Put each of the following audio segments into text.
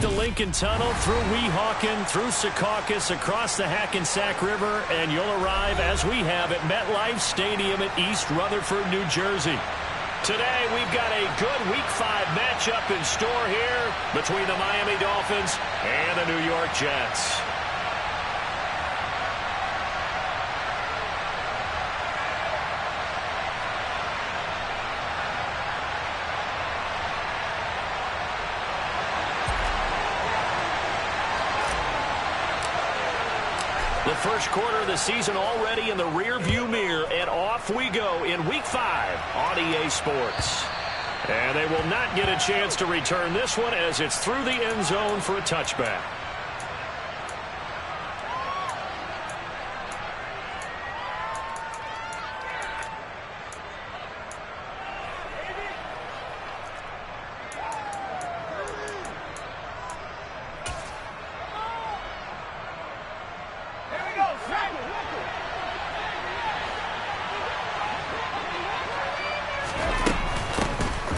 the Lincoln Tunnel, through Weehawken, through Secaucus, across the Hackensack River, and you'll arrive, as we have, at MetLife Stadium at East Rutherford, New Jersey. Today, we've got a good Week 5 matchup in store here between the Miami Dolphins and the New York Jets. The first quarter of the season already in the rearview mirror, and off we go in Week 5 on EA Sports. And they will not get a chance to return this one as it's through the end zone for a touchback.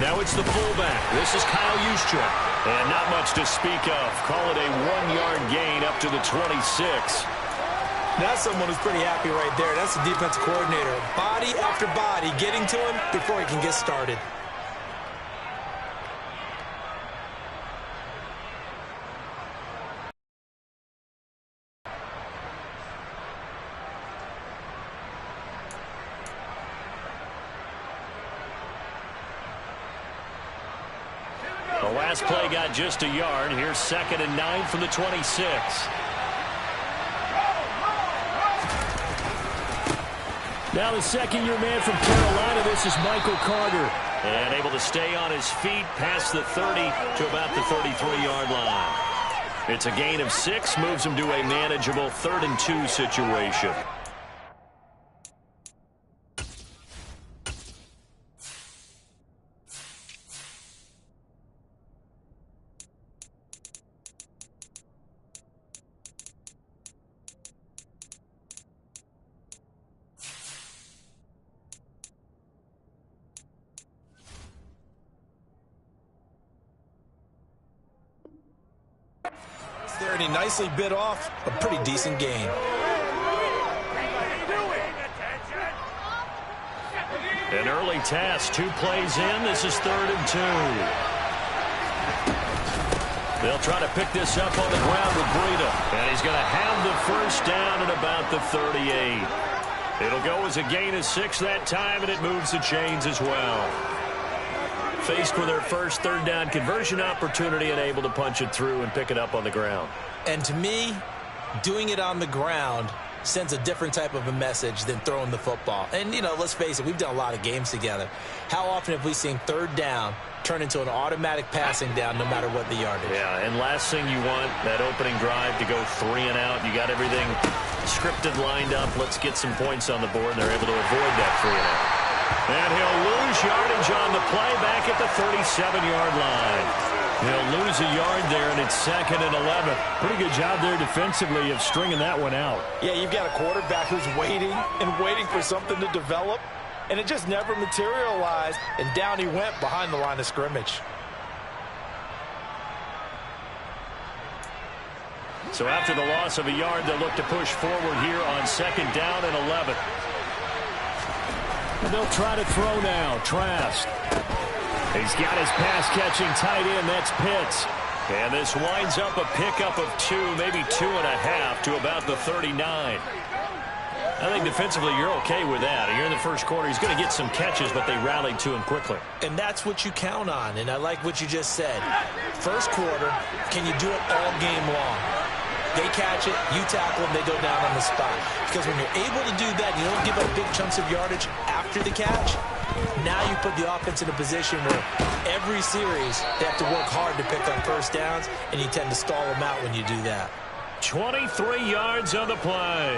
Now it's the fullback. This is Kyle Juszczyk. And not much to speak of. Call it a 1-yard gain up to the 26. That's someone who's pretty happy right there. That's the defensive coordinator. Body after body getting to him before he can get started. The last play got just a yard. Here's 2nd and 9 from the 26. Now the second-year man from Carolina, this is Michael Carter. And able to stay on his feet past the 30 to about the 33-yard line. It's a gain of 6, moves him to a manageable 3rd and 2 situation. There, and he nicely bit off a pretty decent gain. An early task, 2 plays in. This is 3rd and 2. They'll try to pick this up on the ground with Breida. And he's going to have the first down at about the 38. It'll go as a gain of 6 that time, and it moves the chains as well. Faced with their first 3rd down conversion opportunity and able to punch it through and pick it up on the ground. And to me, doing it on the ground sends a different type of a message than throwing the football. And, you know, let's face it, we've done a lot of games together. How often have we seen 3rd down turn into an automatic passing down no matter what the yardage? Yeah, and last thing you want, that opening drive to go 3 and out. You got everything scripted, lined up. Let's get some points on the board, and they're able to avoid that 3 and out. And he'll lose yardage on the play back at the 37-yard line. He'll lose a yard there, and it's 2nd and 11. Pretty good job there defensively of stringing that one out. Yeah, you've got a quarterback who's waiting and waiting for something to develop, and it just never materialized, and down he went behind the line of scrimmage. So after the loss of a yard, they'll look to push forward here on 2nd down and 11. And they'll try to throw now. Trask. He's got his pass-catching tight end. That's Pitts. And this winds up a pickup of 2, maybe 2.5 to about the 39. I think defensively you're okay with that. Here in the first quarter, he's going to get some catches, but they rallied to him quickly. And that's what you count on, and I like what you just said. First quarter, can you do it all game long? They catch it, you tackle them, they go down on the spot. Because when you're able to do that, you don't give up big chunks of yardage after the catch. Now you put the offense in a position where every series they have to work hard to pick up first downs, and you tend to stall them out when you do that. 23 yards on the play.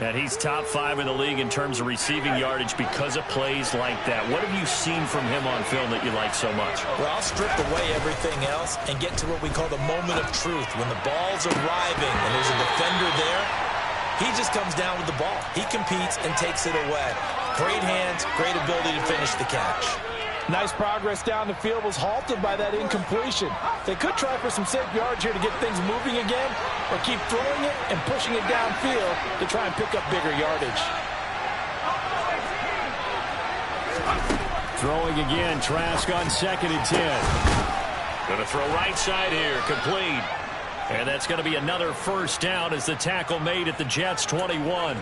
And he's top 5 in the league in terms of receiving yardage because of plays like that. What have you seen from him on film that you like so much? Well, I'll strip away everything else and get to what we call the moment of truth. When the ball's arriving and there's a defender there, he just comes down with the ball. He competes and takes it away. Great hands, great ability to finish the catch. Nice progress down the field was halted by that incompletion. They could try for some safe yards here to get things moving again, or keep throwing it and pushing it downfield to try and pick up bigger yardage. Throwing again, Trask on 2nd and 10. Going to throw right side here, complete. And that's going to be another first down as the tackle made at the Jets' 21.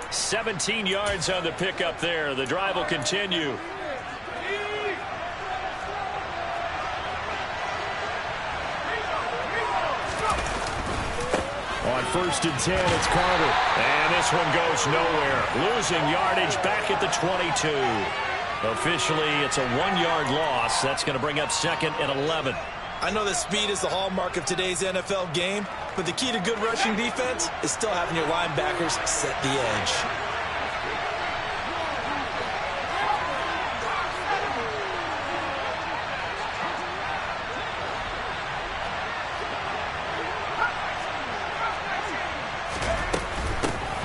17 yards on the pickup there. The drive will continue. On 1st and 10, it's Carter. And this one goes nowhere. Losing yardage back at the 22. Officially, it's a 1-yard loss. That's going to bring up 2nd and 11. I know that speed is the hallmark of today's NFL game, but the key to good rushing defense is still having your linebackers set the edge.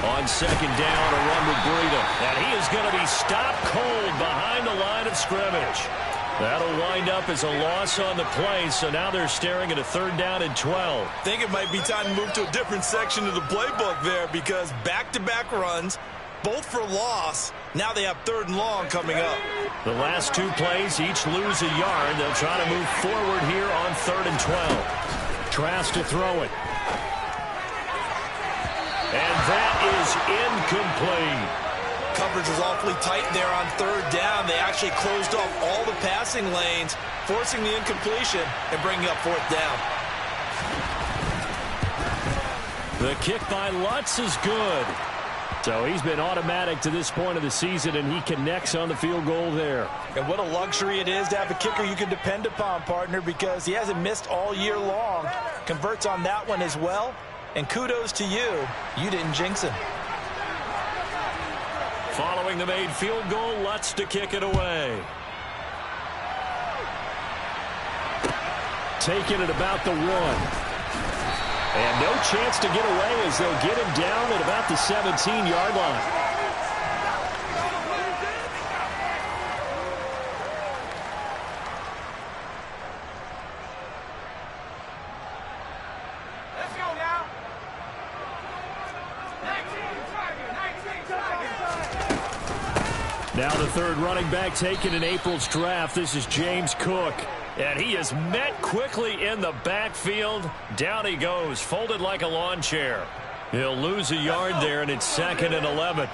On 2nd down, a run with Breida. And he is going to be stopped cold behind the line of scrimmage. That'll wind up as a loss on the play, so now they're staring at a 3rd down and 12. I think it might be time to move to a different section of the playbook there, because back-to-back runs, both for loss. Now they have 3rd and long coming up. The last 2 plays each lose a yard. They'll try to move forward here on 3rd and 12. Trask to throw it. And that is incomplete. Coverage was awfully tight there on 3rd down. They actually closed off all the passing lanes, forcing the incompletion and bringing up 4th down. The kick by Lutz is good. So he's been automatic to this point of the season, and he connects on the field goal there. And what a luxury it is to have a kicker you can depend upon, partner, because he hasn't missed all year long. Converts on that one as well. And kudos to you. You didn't jinx him. Following the made field goal, Lutz to kick it away. Taking it about the 1. And no chance to get away as they'll get him down at about the 17-yard line. Now the 3rd running back taken in April's draft. This is James Cook. And he is met quickly in the backfield. Down he goes, folded like a lawn chair. He'll lose a yard there, and it's 2nd and 11.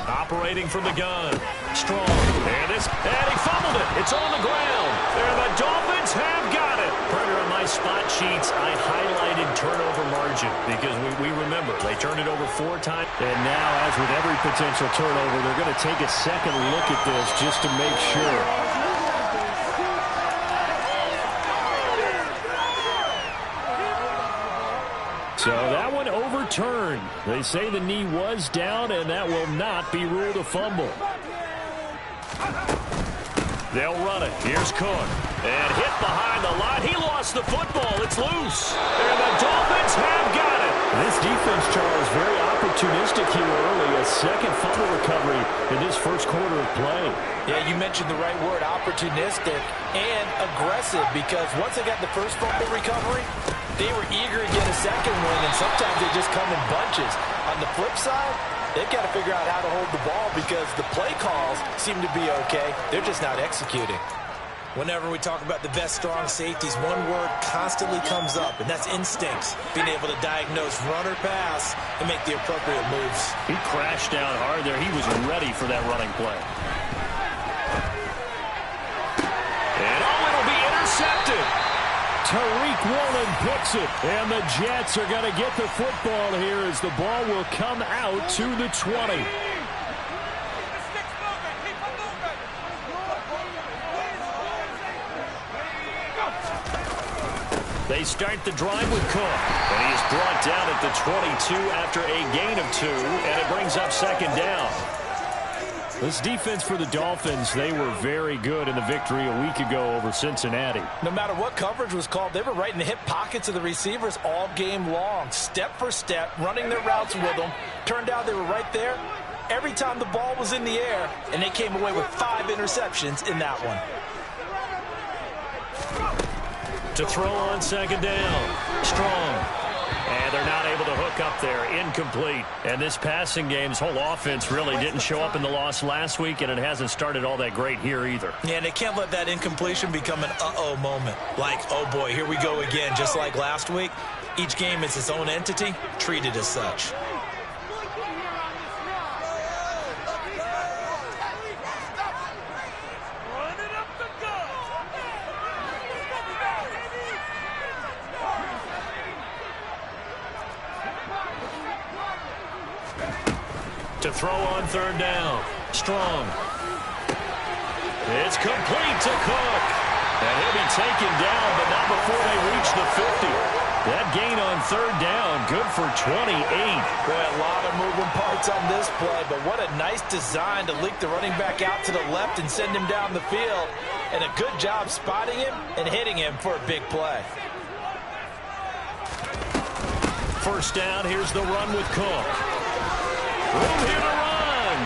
Operating from the gun. Strong. And he fumbled it. It's on the ground. And the Dolphins have got it. Partner, on my spot sheets, I highlighted turnover margin because we remember they turned it over 4 times. And now, as with every potential turnover, they're going to take a second look at this just to make sure. So that one overturned. They say the knee was down, and that will not be ruled a fumble. They'll run it. Here's Cook. And hit behind the line. He lost the football. It's loose. And the Dolphins have got it. This defense, Charles, very opportunistic here early. A second fumble recovery in this first quarter of play. Yeah, you mentioned the right word, opportunistic and aggressive, because once they got the first fumble recovery, they were eager to get a second one, and sometimes they just come in bunches. On the flip side, they've got to figure out how to hold the ball because the play calls seem to be okay. They're just not executing. Whenever we talk about the best strong safeties, one word constantly comes up, and that's instincts. Being able to diagnose run or pass and make the appropriate moves. He crashed down hard there. He was ready for that running play. And it'll be intercepted. Tariq Woolen picks it, and the Jets are going to get the football here as the ball will come out to the 20. They start the drive with Cook, and he is brought down at the 22 after a gain of 2, and it brings up 2nd down. This defense for the Dolphins, they were very good in the victory a week ago over Cincinnati. No matter what coverage was called, they were right in the hip pockets of the receivers all game long, step for step, running their routes with them. Turned out they were right there every time the ball was in the air, and they came away with 5 interceptions in that one. To throw on second down. Strong. And they're not able to hook up there. Incomplete. And this passing game's whole offense really didn't show up in the loss last week, and it hasn't started all that great here either. Yeah, and they can't let that incompletion become an uh-oh moment. Like, oh boy, here we go again, just like last week. Each game is its own entity, treated as such. To throw on third down. Strong. It's complete to Cook. And he'll be taken down, but not before they reach the 50. That gain on third down, good for 28. Boy, a lot of moving parts on this play, but what a nice design to leak the running back out to the left and send him down the field. And a good job spotting him and hitting him for a big play. First down, here's the run with Cook. Room here to run.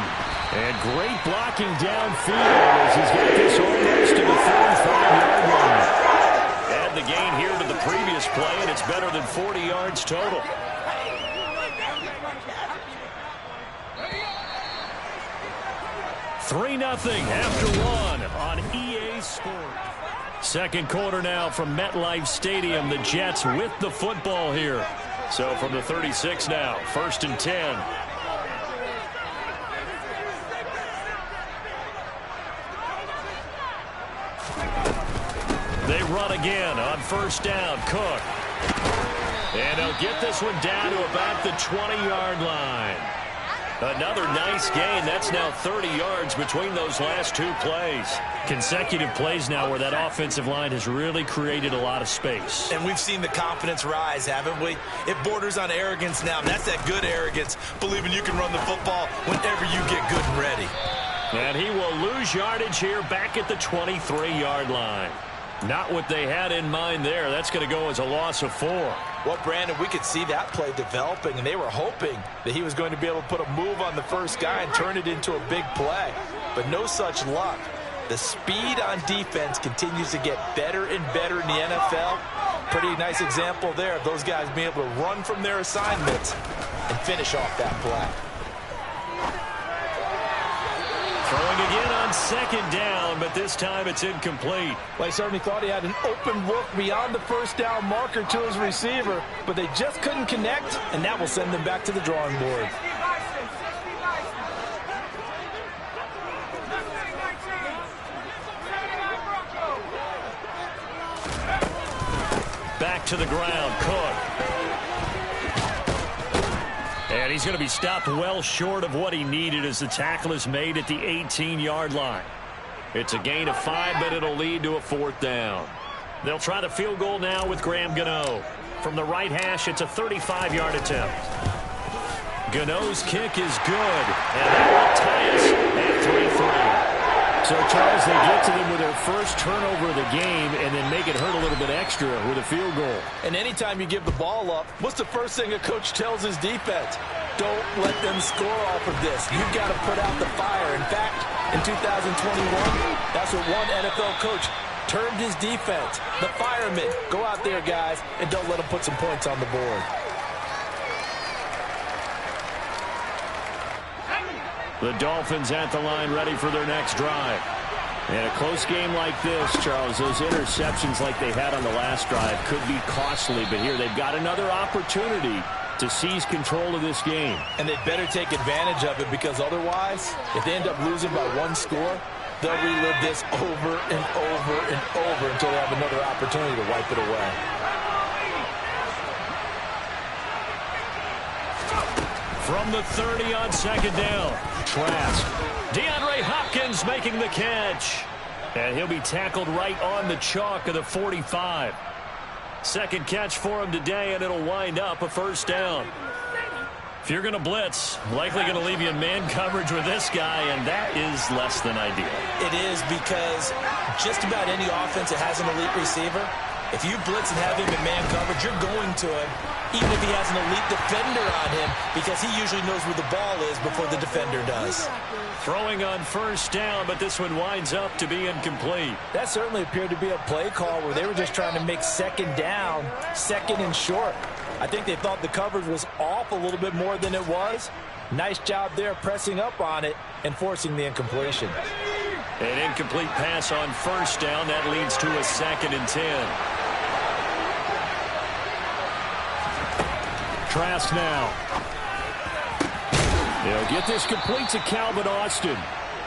And great blocking downfield as he's got this almost to the 35-yard line. Add the gain here to the previous play, and it's better than 40 yards total. $3-0 after one on EA Sports. Second quarter now from MetLife Stadium. The Jets with the football here. So from the 36 now, 1st and 10. They run again on first down. Cook. And they'll get this one down to about the 20-yard line. Another nice gain. That's now 30 yards between those last 2 plays. Consecutive plays now where that offensive line has really created a lot of space. And we've seen the confidence rise, haven't we? It borders on arrogance now. That's that good arrogance, believing you can run the football whenever you get good and ready. And he will lose yardage here back at the 23-yard line. Not what they had in mind there. That's going to go as a loss of 4. Well, Brandon, we could see that play developing, and they were hoping that he was going to be able to put a move on the first guy and turn it into a big play. But no such luck. The speed on defense continues to get better and better in the NFL. Pretty nice example there of those guys being able to run from their assignments and finish off that play. Throwing again on second down, but this time it's incomplete. Well, I certainly thought he had an open look beyond the first down marker to his receiver, but they just couldn't connect, and that will send them back to the drawing board. Back to the ground, Cook. And he's going to be stopped well short of what he needed as the tackle is made at the 18-yard line. It's a gain of 5, but it'll lead to a 4th down. They'll try the field goal now with Graham Gano. From the right hash, it's a 35-yard attempt. Gano's kick is good, and that will tie us at 3-3. So, Charles, they get to them with their first turnover of the game and then make it hurt a little bit extra with a field goal. And anytime you give the ball up, what's the first thing a coach tells his defense? Don't let them score off of this. You've got to put out the fire. In fact, in 2021, that's what one NFL coach termed his defense. The firemen. Go out there, guys, and don't let them put some points on the board. The Dolphins at the line ready for their next drive. In a close game like this, Charles, those interceptions like they had on the last drive could be costly, but here they've got another opportunity to seize control of this game. And they'd better take advantage of it, because otherwise, if they end up losing by 1 score, they'll relive this over and over and over until they have another opportunity to wipe it away. From the 30 on second down. Trask. DeAndre Hopkins making the catch. And he'll be tackled right on the chalk of the 45. Second catch for him today, and it'll wind up a 1st down. If you're going to blitz, likely going to leave you in man coverage with this guy, and that is less than ideal. It is, because just about any offense that has an elite receiver, if you blitz and have him in man coverage, you're going to him, even if he has an elite defender on him, because he usually knows where the ball is before the defender does. Throwing on first down, but this one winds up to be incomplete. That certainly appeared to be a play call where they were just trying to make second down, second and short. I think they thought the coverage was off a little bit more than it was. Nice job there pressing up on it and forcing the incompletion. An incomplete pass on first down. That leads to a 2nd and 10. Trask now. They'll get this complete to Calvin Austin.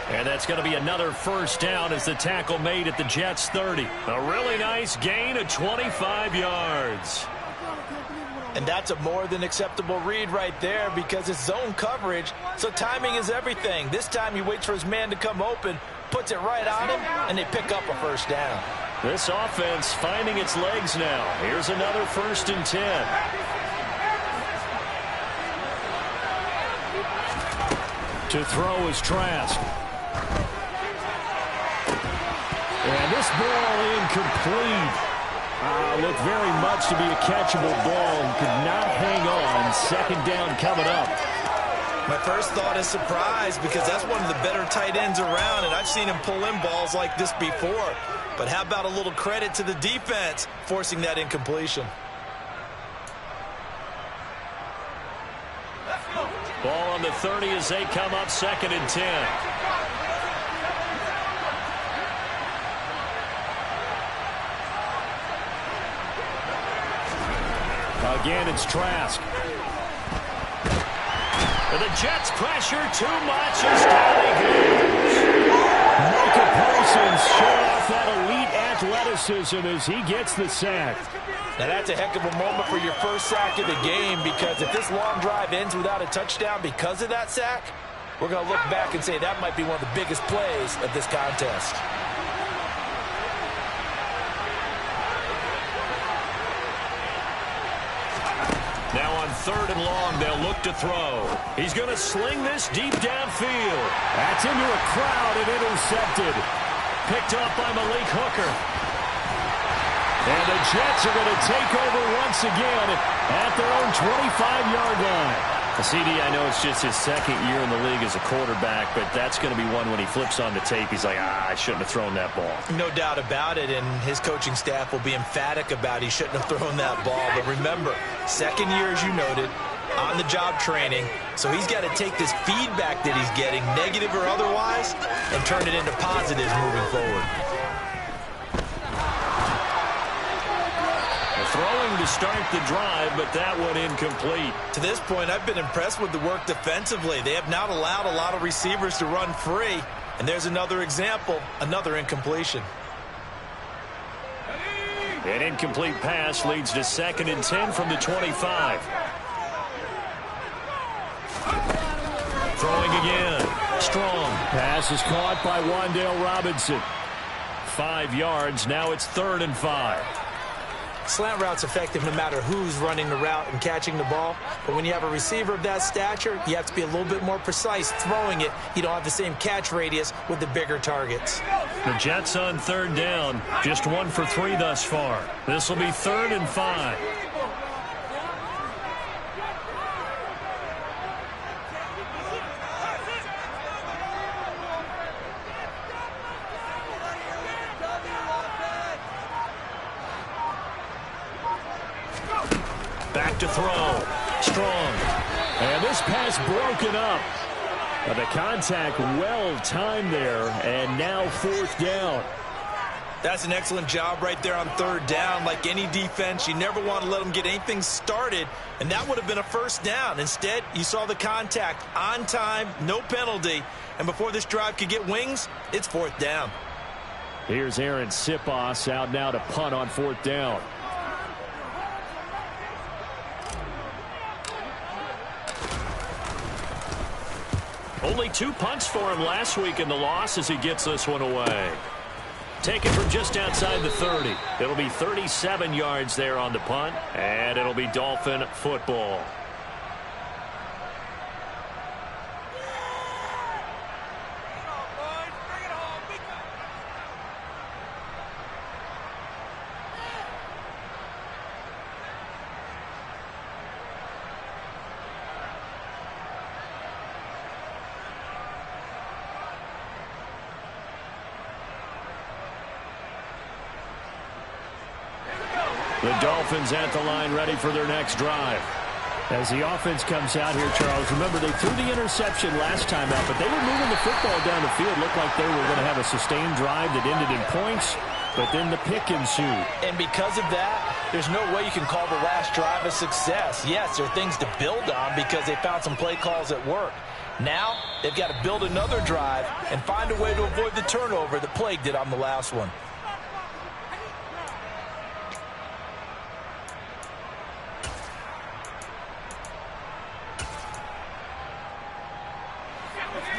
And that's going to be another first down as the tackle made at the Jets' 30. A really nice gain of 25 yards. And that's a more than acceptable read right there, because it's zone coverage, so timing is everything. This time he waits for his man to come open, puts it right on him, and they pick up a first down. This offense finding its legs now. Here's another 1st and 10. To throw is Trask. And this ball incomplete. Looked very much to be a catchable ball and could not hang on. 2nd down coming up. My first thought is surprise, because that's one of the better tight ends around, and I've seen him pull in balls like this before. But how about a little credit to the defense forcing that incompletion? Ball on the 30 as they come up 2nd and 10. Again, it's Trask. The Jets pressure too much as down he goes. Micah Parsons showing off that elite athleticism as he gets the sack. Now that's a heck of a moment for your first sack of the game, because if this long drive ends without a touchdown because of that sack, we're going to look back and say that might be one of the biggest plays of this contest. Now on 3rd and long, they'll look to throw. He's going to sling this deep downfield. That's into a crowd and intercepted. Picked up by Malik Hooker. And the Jets are going to take over once again at their own 25-yard line. CD, I know it's just his 2nd year in the league as a quarterback, but that's going to be one when he flips on the tape, he's like, I shouldn't have thrown that ball. No doubt about it, and his coaching staff will be emphatic about he shouldn't have thrown that ball. But remember, 2nd year, as you noted, on-the-job training, so he's got to take this feedback that he's getting, negative or otherwise, and turn it into positives moving forward. Throwing to start the drive, but that one incomplete. To this point, I've been impressed with the work defensively. They have not allowed a lot of receivers to run free. And there's another example, another incompletion. An incomplete pass leads to 2nd and 10 from the 25. Throwing again. Strong. Pass is caught by Wan'Dale Robinson. 5 yards. Now it's 3rd and 5. Slant route's effective no matter who's running the route and catching the ball. But when you have a receiver of that stature, you have to be a little bit more precise throwing it. You don't have the same catch radius with the bigger targets. The Jets on 3rd down. Just 1 for 3 thus far. This will be 3rd and 5. Back to throw. Strong. And this pass broken up. The contact well timed there, and now 4th down. That's an excellent job right there on 3rd down. Like any defense, you never want to let them get anything started, and that would have been a first down. Instead, you saw the contact on time, no penalty, and before this drive could get wings, it's 4th down. Here's Aaron Sipos out now to punt on 4th down. Only 2 punts for him last week in the loss as he gets this one away. Taken from just outside the 30. It'll be 37 yards there on the punt, and it'll be Dolphin football. The Dolphins at the line ready for their next drive. As the offense comes out here, Charles, remember they threw the interception last time out, but they were moving the football down the field. Looked like they were going to have a sustained drive that ended in points, but then the pick ensued. And because of that, there's no way you can call the last drive a success. Yes, there are things to build on because they found some play calls that work. Now, they've got to build another drive and find a way to avoid the turnover that plagued it on the last one.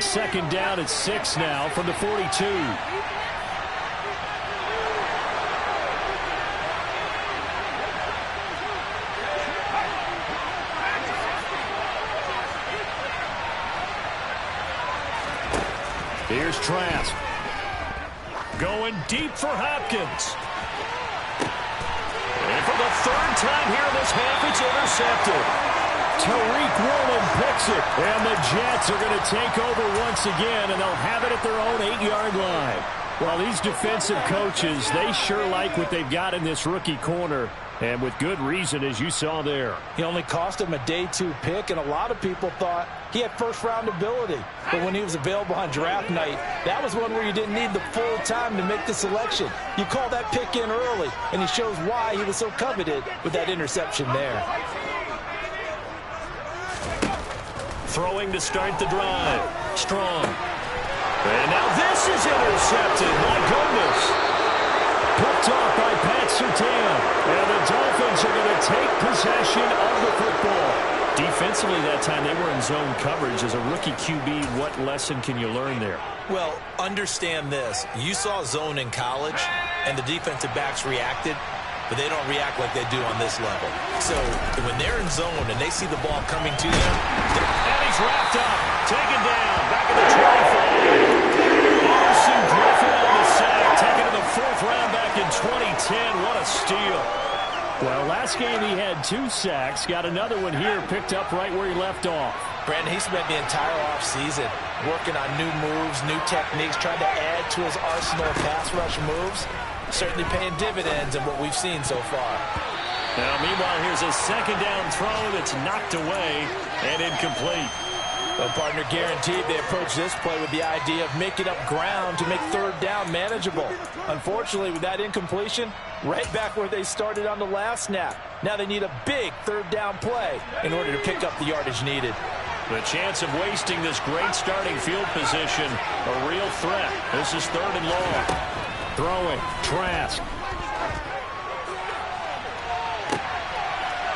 Second down at 6 now from the 42. Here's Trask. Going deep for Hopkins. And for the third time here in this half, it's intercepted. Tariq Woolen picks it, and the Jets are going to take over once again, and they'll have it at their own 8-yard line. Well, these defensive coaches, they sure like what they've got in this rookie corner, and with good reason, as you saw there. He only cost him a day 2 pick, and a lot of people thought he had first-round ability. But when he was available on draft night, that was one where you didn't need the full time to make the selection. You call that pick in early, and he shows why he was so coveted with that interception there. Throwing to start the drive. Strong. And now this is intercepted. My goodness. Picked off by Pat Surtain. And the Dolphins are going to take possession of the football. Defensively that time, they were in zone coverage. As a rookie QB, what lesson can you learn there? Well, understand this. You saw zone in college, and the defensive backs reacted, but they don't react like they do on this level. So when they're in zone and they see the ball coming to them, and he's wrapped up, taken down, back at the 25. Orson Griffin on the sack, taken to the 4th round back in 2010. What a steal. Well, last game he had 2 sacks, got another one here, picked up right where he left off. Brandon, he spent the entire offseason working on new moves, new techniques, trying to add to his arsenal of pass rush moves. Certainly paying dividends in what we've seen so far. Now, meanwhile, here's a second down throw that's knocked away and incomplete. Well, partner, guaranteed they approach this play with the idea of making up ground to make 3rd down manageable. Unfortunately, with that incompletion, right back where they started on the last snap. Now they need a big 3rd down play in order to pick up the yardage needed. The chance of wasting this great starting field position, a real threat. This is 3rd and long. Throwing, Trask.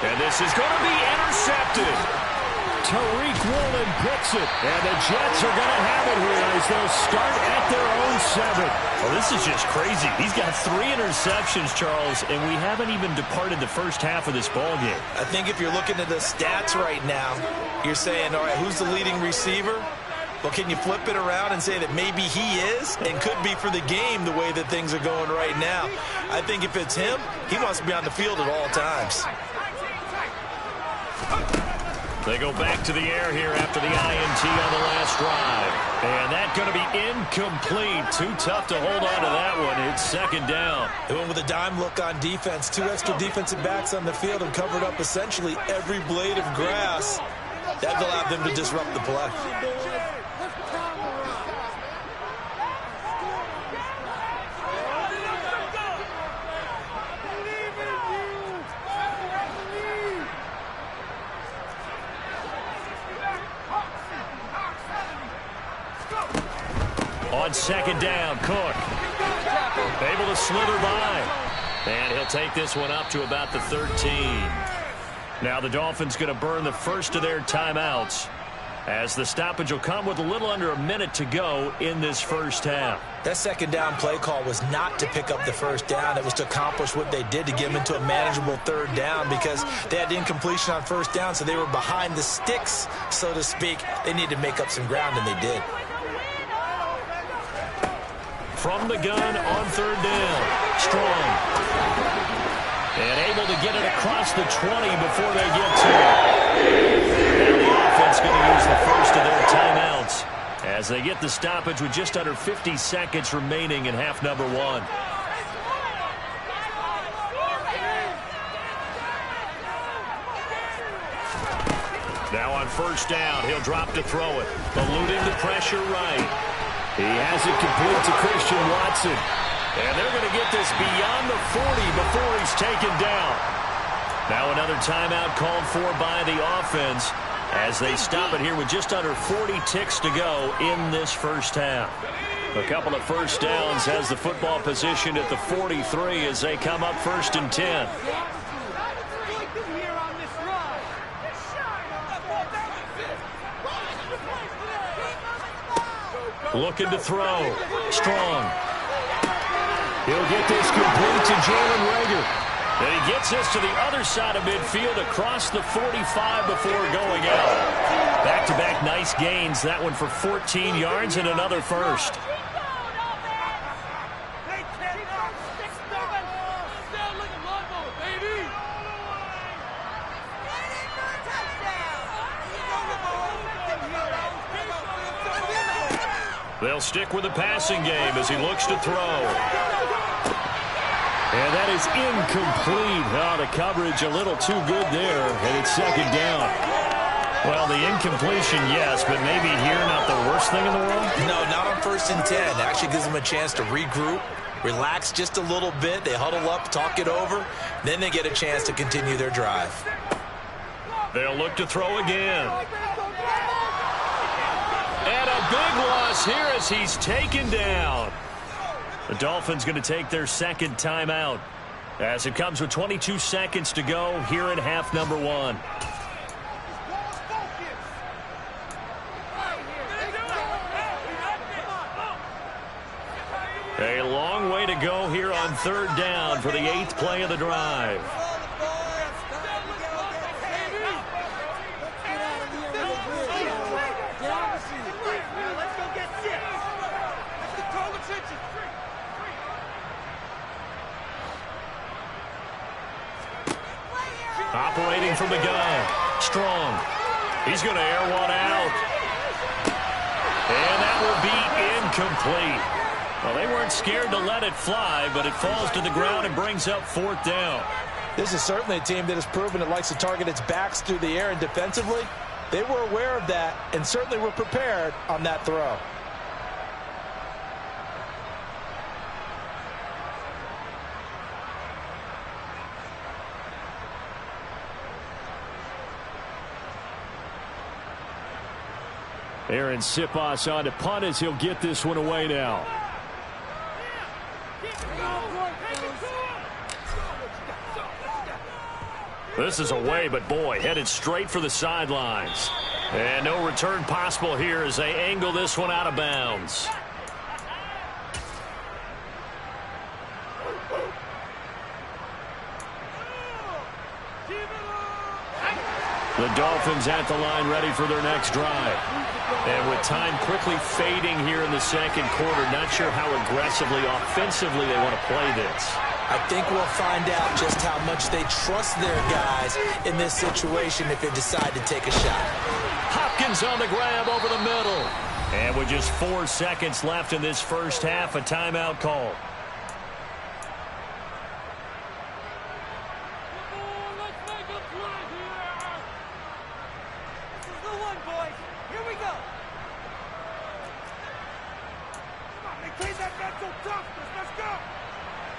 And this is going to be intercepted. Tariq Woolen picks it, and the Jets are going to have it here as they'll start at their own 7. Well, this is just crazy. He's got 3 interceptions, Charles, and we haven't even departed the first half of this ball game. I think if you're looking at the stats right now, you're saying, all right, who's the leading receiver? Well, can you flip it around and say that maybe he is and could be for the game the way that things are going right now? I think if it's him, he wants to be on the field at all times. They go back to the air here after the INT on the last drive. And that's going to be incomplete. Too tough to hold on to that one. It's 2nd down. They went with a dime look on defense. 2 extra defensive backs on the field and covered up essentially every blade of grass. That allowed them to disrupt the play. On 2nd down, Cook able to slither by. And he'll take this one up to about the 13. Now the Dolphins going to burn the first of their timeouts as the stoppage will come with a little under a minute to go in this first half. That 2nd down play call was not to pick up the 1st down. It was to accomplish what they did to get them into a manageable 3rd down because they had incompletion on 1st down, so they were behind the sticks, so to speak. They needed to make up some ground, and they did. From the gun on 3rd down. Strong. And able to get it across the 20 before they get to it. Now the offense going to use the first of their timeouts as they get the stoppage with just under 50 seconds remaining in half number 1. first down. He'll drop to throw it. Eluding the pressure right. He has it complete to Christian Watson. And they're going to get this beyond the 40 before he's taken down. Now another timeout called for by the offense as they stop it here with just under 40 ticks to go in this first half. A couple of first downs has the football position at the 43 as they come up 1st and 10. Looking to throw. Strong. He'll get this complete to Jalen Reagor. And he gets this to the other side of midfield across the 45 before going out. Back-to-back nice gains. That one for 14 yards and another first. They'll stick with the passing game as he looks to throw. And that is incomplete. Oh, the coverage a little too good there, and it's 2nd down. Well, the incompletion, yes, but maybe here not the worst thing in the world? No, not on 1st and 10. Actually gives them a chance to regroup, relax just a little bit. They huddle up, talk it over. Then they get a chance to continue their drive. They'll look to throw again. And a big loss here as he's taken down. The Dolphins going to take their 2nd timeout as it comes with 22 seconds to go here in half number 1. A long way to go here on 3rd down for the 8th play of the drive. Operating from the gun. Strong. He's going to air one out. And that will be incomplete. Well, they weren't scared to let it fly, but it falls to the ground and brings up 4th down. This is certainly a team that has proven it likes to target its backs through the air, and defensively, they were aware of that and certainly were prepared on that throw. Aaron Siposs on to punt as he'll get this one away now. This is away, but boy, headed straight for the sidelines. And no return possible here as they angle this one out of bounds. The Dolphins at the line ready for their next drive. And with time quickly fading here in the 2nd quarter, not sure how aggressively, offensively they want to play this. I think we'll find out just how much they trust their guys in this situation if they decide to take a shot. Hopkins on the grab over the middle. And with just 4 seconds left in this first half, a timeout call.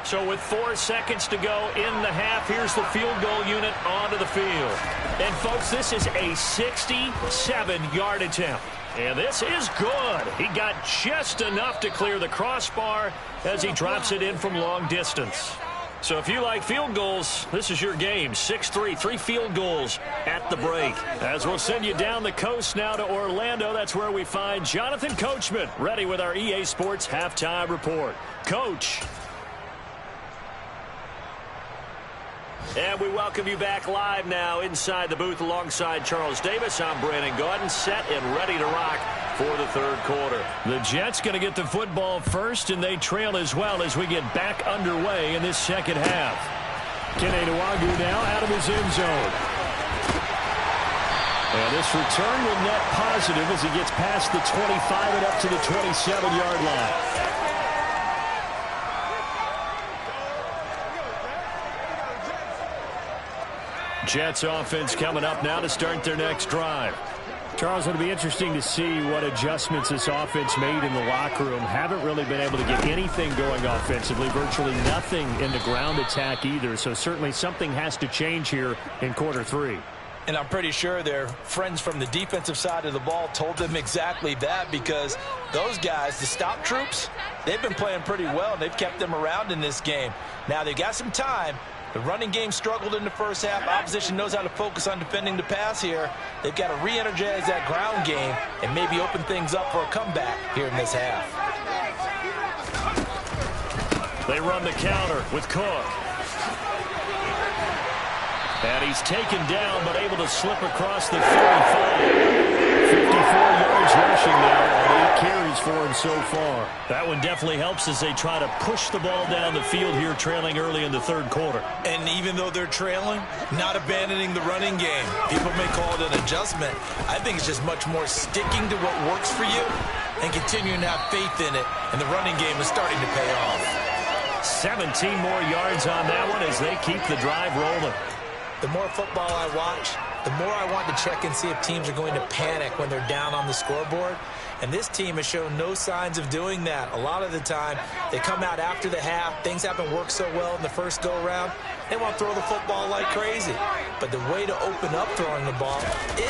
So with 4 seconds to go in the half, here's the field goal unit onto the field. And, folks, this is a 67-yard attempt. And this is good. He got just enough to clear the crossbar as he drops it in from long distance. So if you like field goals, this is your game. 6-3, 3 field goals at the break. As we'll send you down the coast now to Orlando, that's where we find Jonathan Coachman ready with our EA Sports Halftime Report. Coach. And we welcome you back live now inside the booth alongside Charles Davis. I'm Brandon Gaudin, set and ready to rock for the 3rd quarter. The Jets going to get the football first, and they trail as well as we get back underway in this 2nd half. Kene Nwangwu now out of his end zone. And this return will net positive as he gets past the 25 and up to the 27-yard line. Jets offense coming up now to start their next drive. Charles, it'll be interesting to see what adjustments this offense made in the locker room. Haven't really been able to get anything going offensively, virtually nothing in the ground attack either. So certainly something has to change here in quarter three. And I'm pretty sure their friends from the defensive side of the ball told them exactly that, because those guys, the stop troops, they've been playing pretty well, and they've kept them around in this game. Now, they've got some time. The running game struggled in the first half. Opposition knows how to focus on defending the pass here. They've got to re-energize that ground game and maybe open things up for a comeback here in this half. They run the counter with Cook. And he's taken down, but able to slip across the 35. 54 yards rushing now, and 8 carries for him so far. That one definitely helps as they try to push the ball down the field here, trailing early in the third quarter. And even though they're trailing, not abandoning the running game. People may call it an adjustment. I think it's just much more sticking to what works for you and continuing to have faith in it. And the running game is starting to pay off. 17 more yards on that one as they keep the drive rolling. The more football I watch, the more I want to check and see if teams are going to panic when they're down on the scoreboard. And this team has shown no signs of doing that. A lot of the time, they come out after the half. Things haven't worked so well in the first go-around. They want to throw the football like crazy. But the way to open up throwing the ball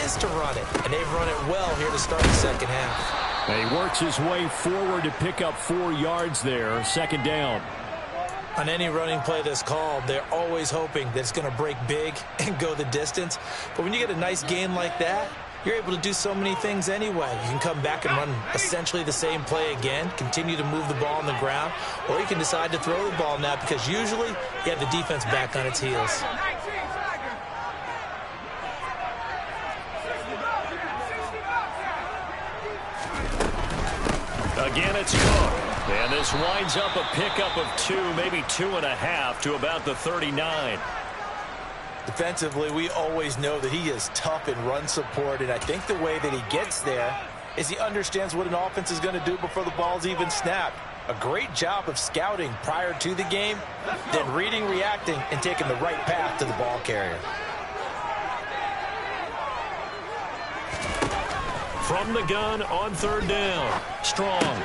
is to run it. And they've run it well here to start the second half. And he works his way forward to pick up 4 yards there. Second down. On any running play that's called, they're always hoping that it's going to break big and go the distance. But when you get a nice gain like that, you're able to do so many things anyway. You can come back and run essentially the same play again, continue to move the ball on the ground, or you can decide to throw the ball now, because usually you have the defense back on its heels. Again, it's Cook. And this winds up a pickup of 2, maybe 2.5 to about the 39. Defensively, we always know that he is tough in run support, and I think the way that he gets there is he understands what an offense is going to do before the ball's even snapped. A great job of scouting prior to the game, then reading, reacting, and taking the right path to the ball carrier. From the gun on third down. Strong.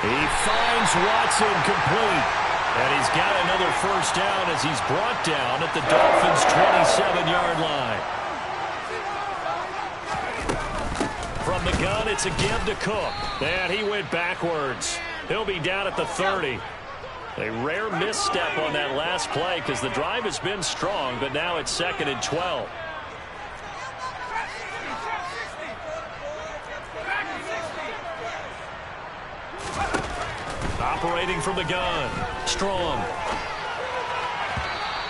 He finds Watson complete. And he's got another first down as he's brought down at the Dolphins' 27-yard line. From the gun, it's a give to Cook. And he went backwards. He'll be down at the 30. A rare misstep on that last play because the drive has been strong, but now it's 2nd and 12. Operating from the gun. Strong.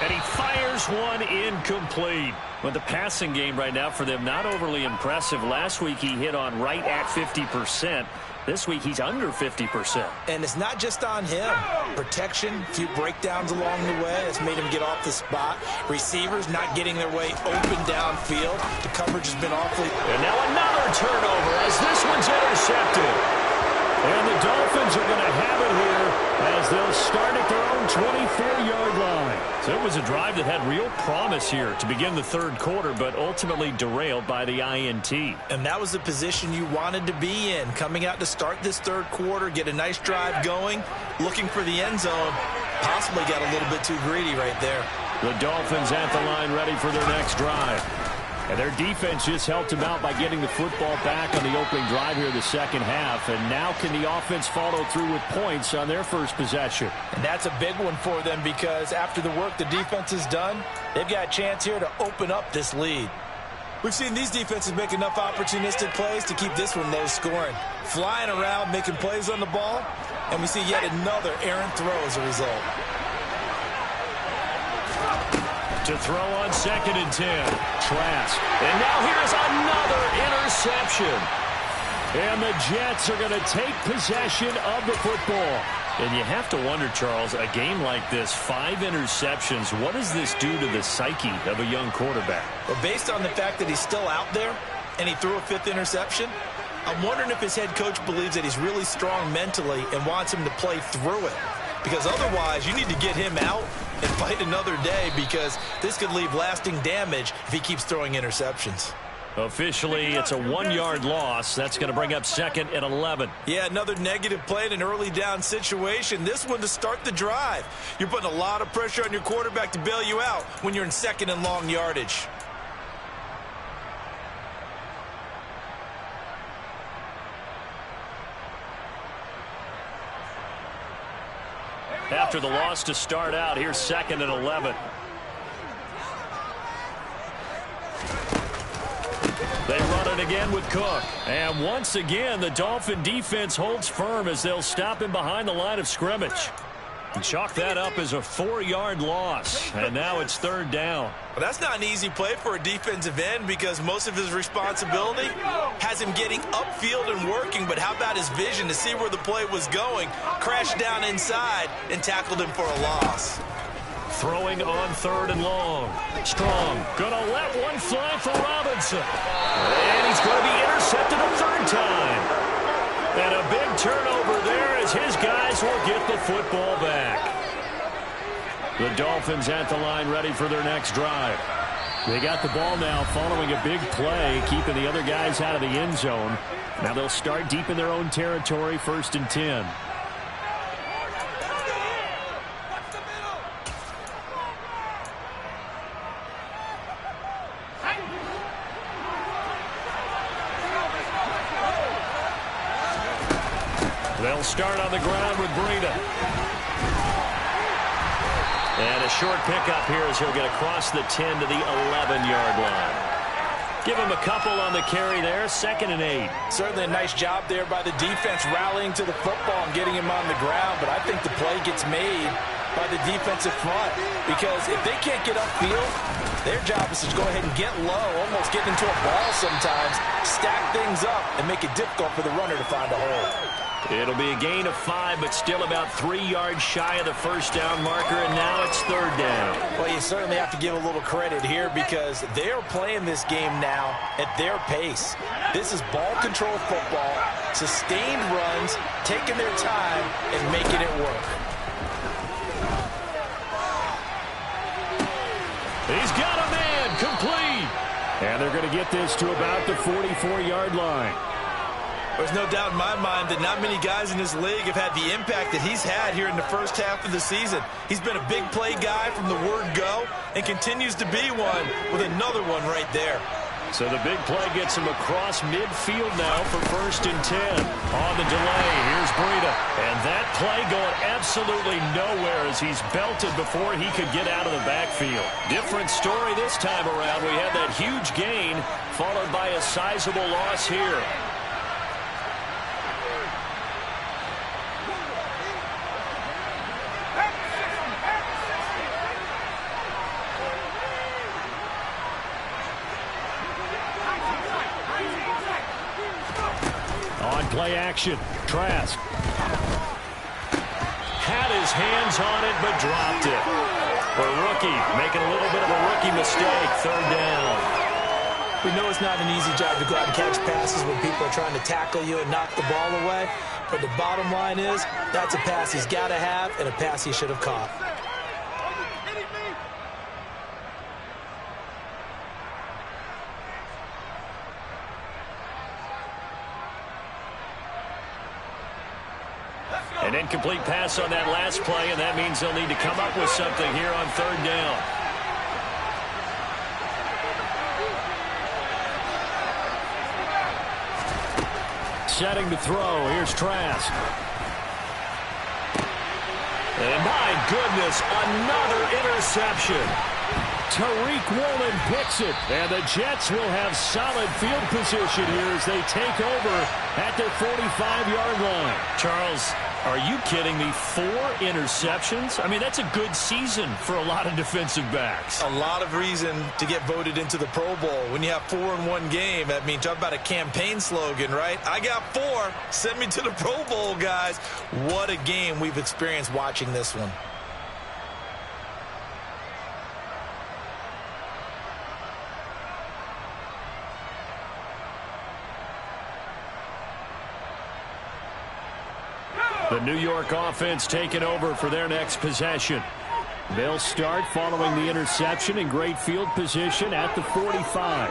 And he fires one incomplete. But the passing game right now for them, not overly impressive. Last week he hit on right at 50%. This week he's under 50%. And it's not just on him. Protection, a few breakdowns along the way. It's made him get off the spot. Receivers not getting their way open downfield. The coverage has been awfully... And now another turnover as this one's intercepted. And the Dolphins are going to have it here as they'll start at their own 24-yard line. So it was a drive that had real promise here to begin the third quarter, but ultimately derailed by the INT. And that was the position you wanted to be in, coming out to start this third quarter, get a nice drive going, looking for the end zone. Possibly got a little bit too greedy right there. The Dolphins at the line ready for their next drive. And their defense just helped them out by getting the football back on the opening drive here the second half. And now can the offense follow through with points on their first possession? And that's a big one for them because after the work the defense has done, they've got a chance here to open up this lead. We've seen these defenses make enough opportunistic plays to keep this one low scoring. Flying around, making plays on the ball, and we see yet another errant throw as a result. To throw on 2nd and 10. Trask. And now here's another interception. And the Jets are going to take possession of the football. And you have to wonder, Charles, a game like this, 5 interceptions, what does this do to the psyche of a young quarterback? Well, based on the fact that he's still out there and he threw a 5th interception, I'm wondering if his head coach believes that he's really strong mentally and wants him to play through it. Because otherwise, you need to get him out and fight another day because this could leave lasting damage if he keeps throwing interceptions. Officially, it's a 1-yard loss. That's going to bring up 2nd and 11. Yeah, another negative play in an early down situation. This one to start the drive. You're putting a lot of pressure on your quarterback to bail you out when you're in 2nd and long yardage. After the loss to start out, here's 2nd and 11. They run it again with Cook. And once again, the Dolphin defense holds firm as they'll stop him behind the line of scrimmage. And chalk that up as a 4-yard loss. And now it's 3rd down. Well, that's not an easy play for a defensive end because most of his responsibility has him getting upfield and working. But how about his vision to see where the play was going, crashed down inside, and tackled him for a loss. Throwing on 3rd and long. Strong. Gonna let one fly for Robinson. And he's going to be intercepted a 3rd time. And a big turnover there as his guys will get the football back. The Dolphins at the line ready for their next drive. They got the ball now following a big play, keeping the other guys out of the end zone. Now they'll start deep in their own territory, 1st and 10. They'll start on the ground with Breida. And a short pickup here as he'll get across the 10 to the 11-yard line. Give him a couple on the carry there, 2nd and 8. Certainly a nice job there by the defense rallying to the football and getting him on the ground, but I think the play gets made by the defensive front because if they can't get upfield, their job is to go ahead and get low, almost get into a ball sometimes, stack things up, and make it difficult for the runner to find a hole. It'll be a gain of 5, but still about 3 yards shy of the 1st down marker, and now it's 3rd down. Well, you certainly have to give a little credit here because they're playing this game now at their pace. This is ball control football, sustained runs, taking their time, and making it work. He's got a man, complete. And they're going to get this to about the 44-yard line. There's no doubt in my mind that not many guys in this league have had the impact that he's had here in the first half of the season. He's been a big play guy from the word go and continues to be one with another one right there. So the big play gets him across midfield now for 1st and 10. On the delay, here's Breida. And that play going absolutely nowhere as he's belted before he could get out of the backfield. Different story this time around. We had that huge gain followed by a sizable loss here. Play action. Trask had his hands on it but dropped it. A rookie making a little bit of a rookie mistake. 3rd down. We know it's not an easy job to go out and catch passes when people are trying to tackle you and knock the ball away. But the bottom line is that's a pass he's got to have and a pass he should have caught. An incomplete pass on that last play, and that means they'll need to come up with something here on 3rd down. Setting to throw. Here's Trask. And my goodness, another interception. Tariq Woolen picks it, and the Jets will have solid field position here as they take over at their 45-yard line. Charles, are you kidding me? 4 interceptions? I mean, that's a good season for a lot of defensive backs. A lot of reason to get voted into the Pro Bowl. When you have 4 in one game, I mean, talk about a campaign slogan, right? I got 4. Send me to the Pro Bowl, guys. What a game we've experienced watching this one. The New York offense taking over for their next possession. They'll start following the interception in great field position at the 45.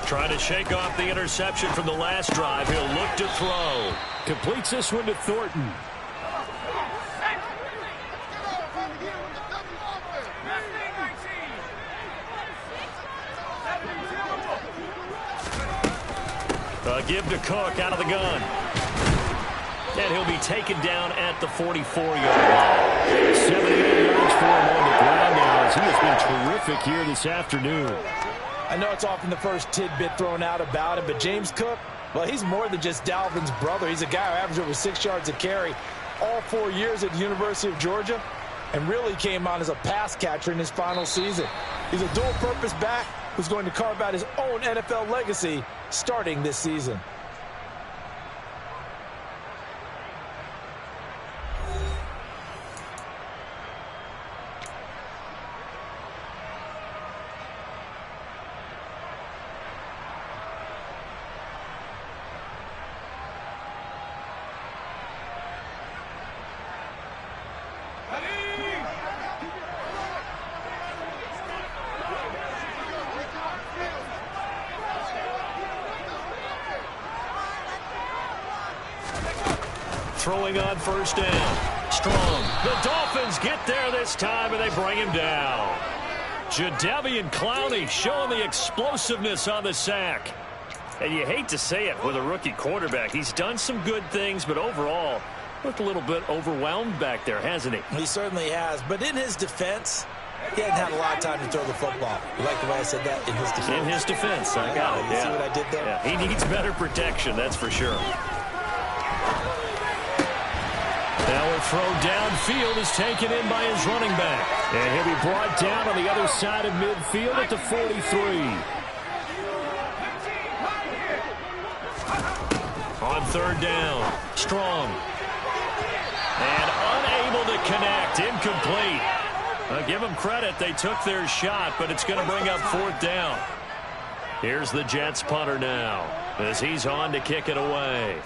Trying to shake off the interception from the last drive. He'll look to throw. Completes this one to Thornton. Give to Cook out of the gun. And he'll be taken down at the 44-yard line. 78 yards for him on the ground now as he has been terrific here this afternoon. I know it's often the first tidbit thrown out about him, but James Cook, well, he's more than just Dalvin's brother. He's a guy who averaged over 6 yards a carry all 4 years at the University of Georgia and really came on as a pass catcher in his final season. He's a dual-purpose back who's going to carve out his own NFL legacy starting this season. Throwing on first down. Strong. The Dolphins get there this time, and they bring him down. Jadeveon Clowney showing the explosiveness on the sack. And you hate to say it with a rookie quarterback. He's done some good things, but overall, looked a little bit overwhelmed back there, hasn't he? He certainly has. But in his defense, he hadn't had a lot of time to throw the football. You like the way I said that? In his defense. In his defense. I got it. You see what I did there? Yeah. He needs better protection, that's for sure. Now a throw downfield is taken in by his running back. And he'll be brought down on the other side of midfield at the 43. On third down, Strong. And unable to connect, incomplete. Give them credit, they took their shot, but it's going to bring up fourth down. Here's the Jets punter now, as he's on to kick it away.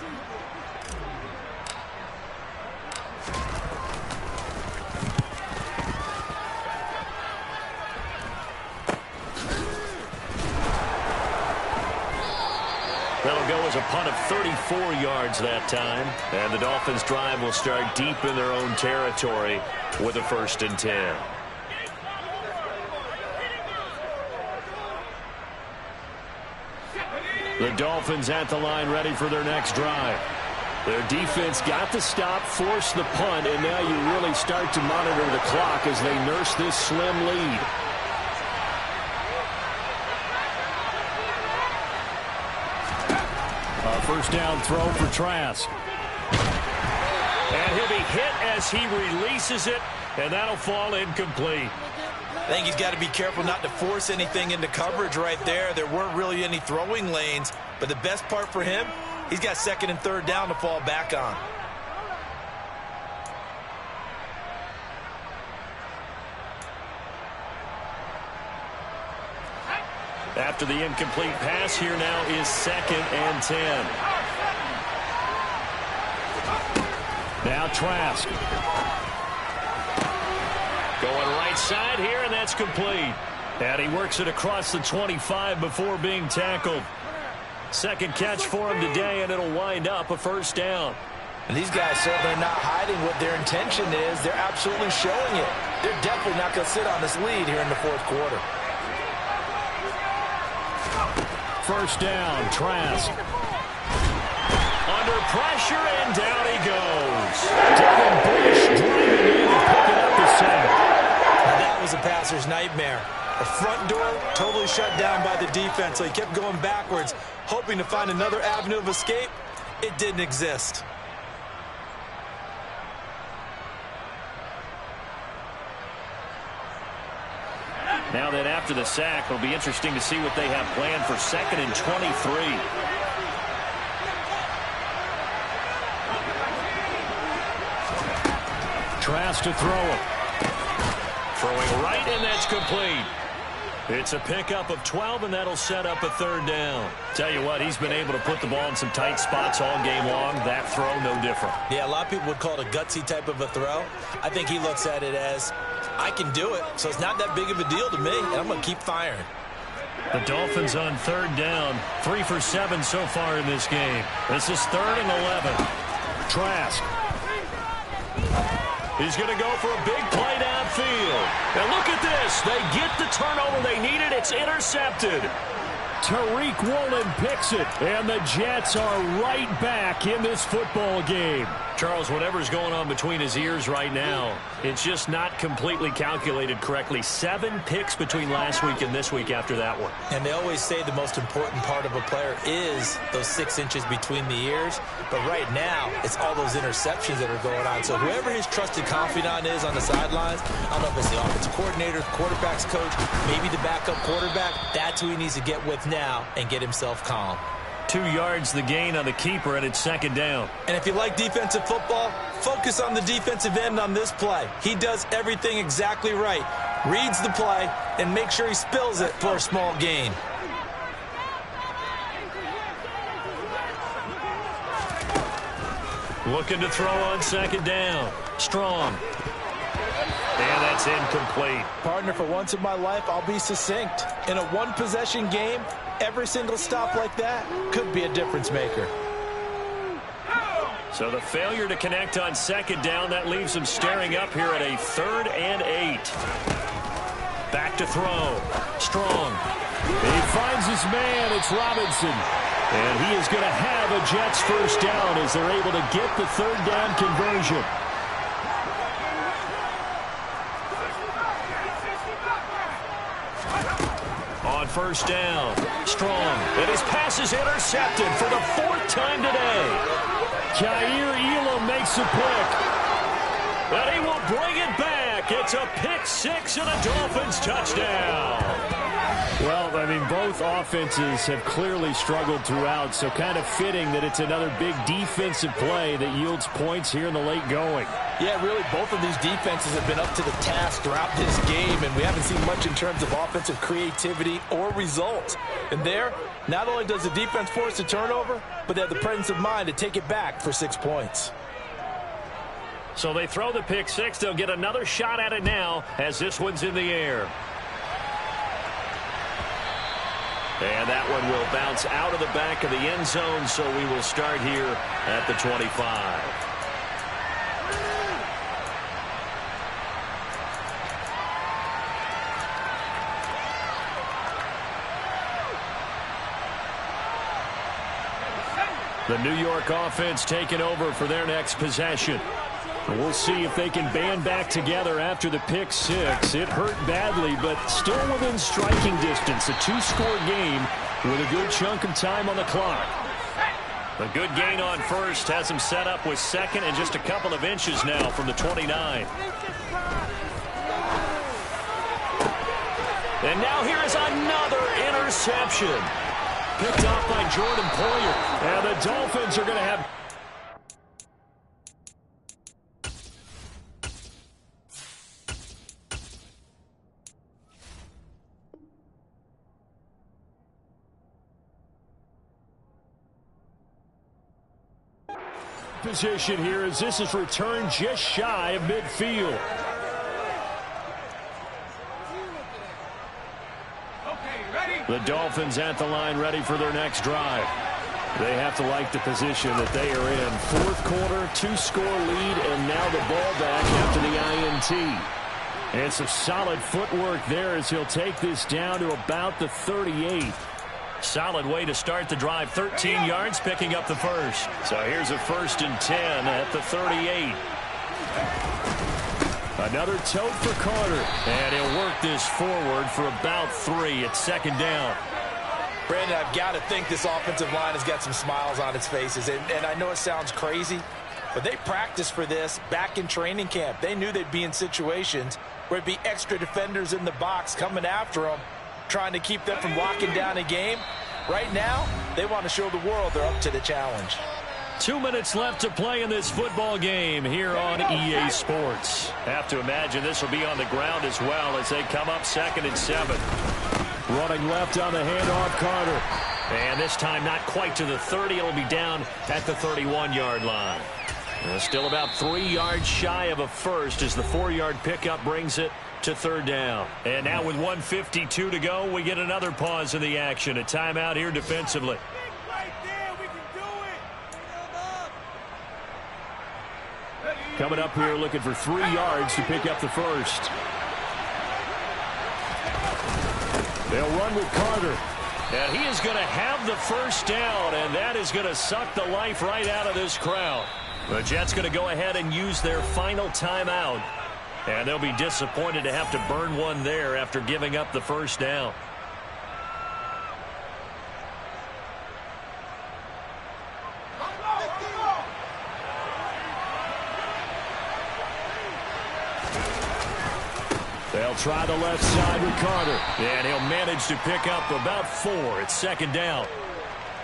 That'll go as a punt of 34 yards that time. And the Dolphins' drive will start deep in their own territory with a 1st and 10. The Dolphins at the line ready for their next drive. Their defense got the stop, forced the punt, and now you really start to monitor the clock as they nurse this slim lead. First down throw for Trask. And he'll be hit as he releases it, and that'll fall incomplete. I think he's got to be careful not to force anything into coverage right there. There weren't really any throwing lanes, but the best part for him, he's got 2nd and 3rd down to fall back on. After the incomplete pass, here now is 2nd and 10. Now Trask. Going right side here, and that's complete. And he works it across the 25 before being tackled. 2nd catch for him today, and it'll wind up a 1st down. And these guys certainly not hiding what their intention is. They're absolutely showing it. They're definitely not going to sit on this lead here in the 4th quarter. First down, Trask. Under pressure, and down he goes. Devin Bush driving in and picking up the sack. That was a passer's nightmare. The front door totally shut down by the defense, so he kept going backwards, hoping to find another avenue of escape. It didn't exist. Now that after the sack, it'll be interesting to see what they have planned for 2nd and 23. Trask to throw it. Throwing right, and that's complete. It's a pickup of 12, and that'll set up a 3rd down. Tell you what, he's been able to put the ball in some tight spots all game long. That throw, no different. Yeah, a lot of people would call it a gutsy type of a throw. I think he looks at it as, I can do it, so it's not that big of a deal to me, and I'm going to keep firing. The Dolphins on third down. 3 for 7 so far in this game. This is 3rd and 11. Trask. He's going to go for a big play downfield. And look at this. They get the turnover they needed. It's intercepted. Tariq Woolen picks it, and the Jets are right back in this football game. Charles, whatever's going on between his ears right now, it's just not completely calculated correctly. 7 picks between last week and this week after that one. And they always say the most important part of a player is those 6 inches between the ears. But right now, it's all those interceptions that are going on. So whoever his trusted confidant is on the sidelines, I don't know if it's the offensive coordinator, quarterback's coach, maybe the backup quarterback, that's who he needs to get with now and get himself calm. 2 yards the gain on the keeper, and it's 2nd down. And if you like defensive football, focus on the defensive end on this play. He does everything exactly right. Reads the play and make sure he spills it for a small gain. Looking to throw on 2nd down. Strong. And that's incomplete. Partner, for once in my life, I'll be succinct. In a one-possession game, every single stop like that could be a difference maker. So the failure to connect on 2nd down, that leaves him staring up here at a 3rd and 8. Back to throw. Strong. He finds his man. It's Robinson. And he is going to have a Jets first down as they're able to get the 3rd down conversion. On 1st down, Strong. And his pass is intercepted for the 4th time today. Jair Elam makes a pick. And he will bring it back. It's a pick 6 and a Dolphins touchdown. Well, I mean, both offenses have clearly struggled throughout, so kind of fitting that it's another big defensive play that yields points here in the late going. Yeah, really, both of these defenses have been up to the task throughout this game, and we haven't seen much in terms of offensive creativity or results. And there, not only does the defense force a turnover, but they have the presence of mind to take it back for 6 points. So they throw the pick 6. They'll get another shot at it now as this one's in the air. And that one will bounce out of the back of the end zone, so we will start here at the 25. The New York offense taking over for their next possession. We'll see if they can band back together after the pick 6. It hurt badly, but still within striking distance. A 2-score game with a good chunk of time on the clock. A good gain on 1st has him set up with 2nd and just a couple of inches now from the 29. And now here is another interception. Picked off by Jordan Poyer. And the Dolphins are going to have... position here as this is returned just shy of midfield. The Dolphins at the line ready for their next drive. They have to like the position that they are in. 4th quarter, 2-score lead, and now the ball back after the INT. And some solid footwork there as he'll take this down to about the 38. Solid way to start the drive. 13 yards, picking up the 1st. So here's a 1st and 10 at the 38. Another tote for Carter. And he'll work this forward for about 3 at 2nd down. Brandon, I've got to think this offensive line has got some smiles on its faces. And I know it sounds crazy, but they practiced for this back in training camp. They knew they'd be in situations where it'd be extra defenders in the box coming after them, trying to keep them from locking down a game. Right now, they want to show the world they're up to the challenge. 2 minutes left to play in this football game here on EA Sports. Have to imagine this will be on the ground as well as they come up 2nd and 7. Running left on the handoff, Carter. And this time not quite to the 30. It'll be down at the 31-yard line. Still about 3 yards shy of a 1st as the 4-yard pickup brings it to third down. And now with 1:52 to go, we get another pause in the action. A timeout here defensively. Coming up here looking for 3 yards to pick up the first. They'll run with Carter. And he is going to have the first down, and that is going to suck the life right out of this crowd. The Jets going to go ahead and use their final timeout. And they'll be disappointed to have to burn one there after giving up the first down. They'll try the left side with Carter. And he'll manage to pick up about 4. It's second down.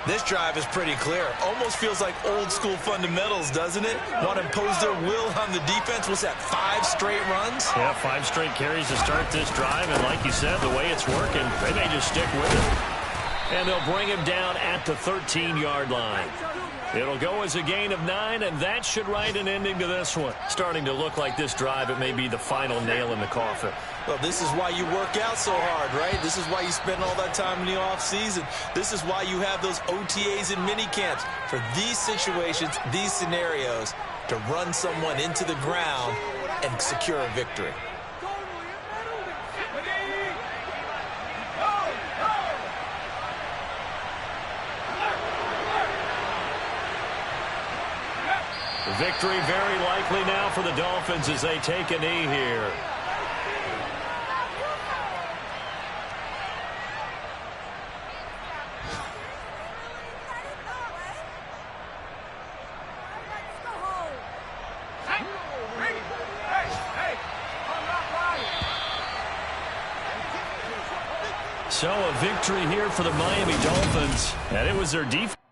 This drive is pretty clear. Almost feels like old school fundamentals, doesn't it? Want to impose their will on the defense. What's that, 5 straight runs? Yeah, 5 straight carries to start this drive. And like you said, the way it's working, they may just stick with it. And they'll bring him down at the 13-yard line. It'll go as a gain of 9, and that should write an ending to this one. Starting to look like this drive, it may be the final nail in the coffin. Well, this is why you work out so hard, right? This is why you spend all that time in the offseason. This is why you have those OTAs and mini camps. For these situations, these scenarios, to run someone into the ground and secure a victory. Victory very likely now for the Dolphins as they take a knee here. So a victory here for the Miami Dolphins, and it was their defense.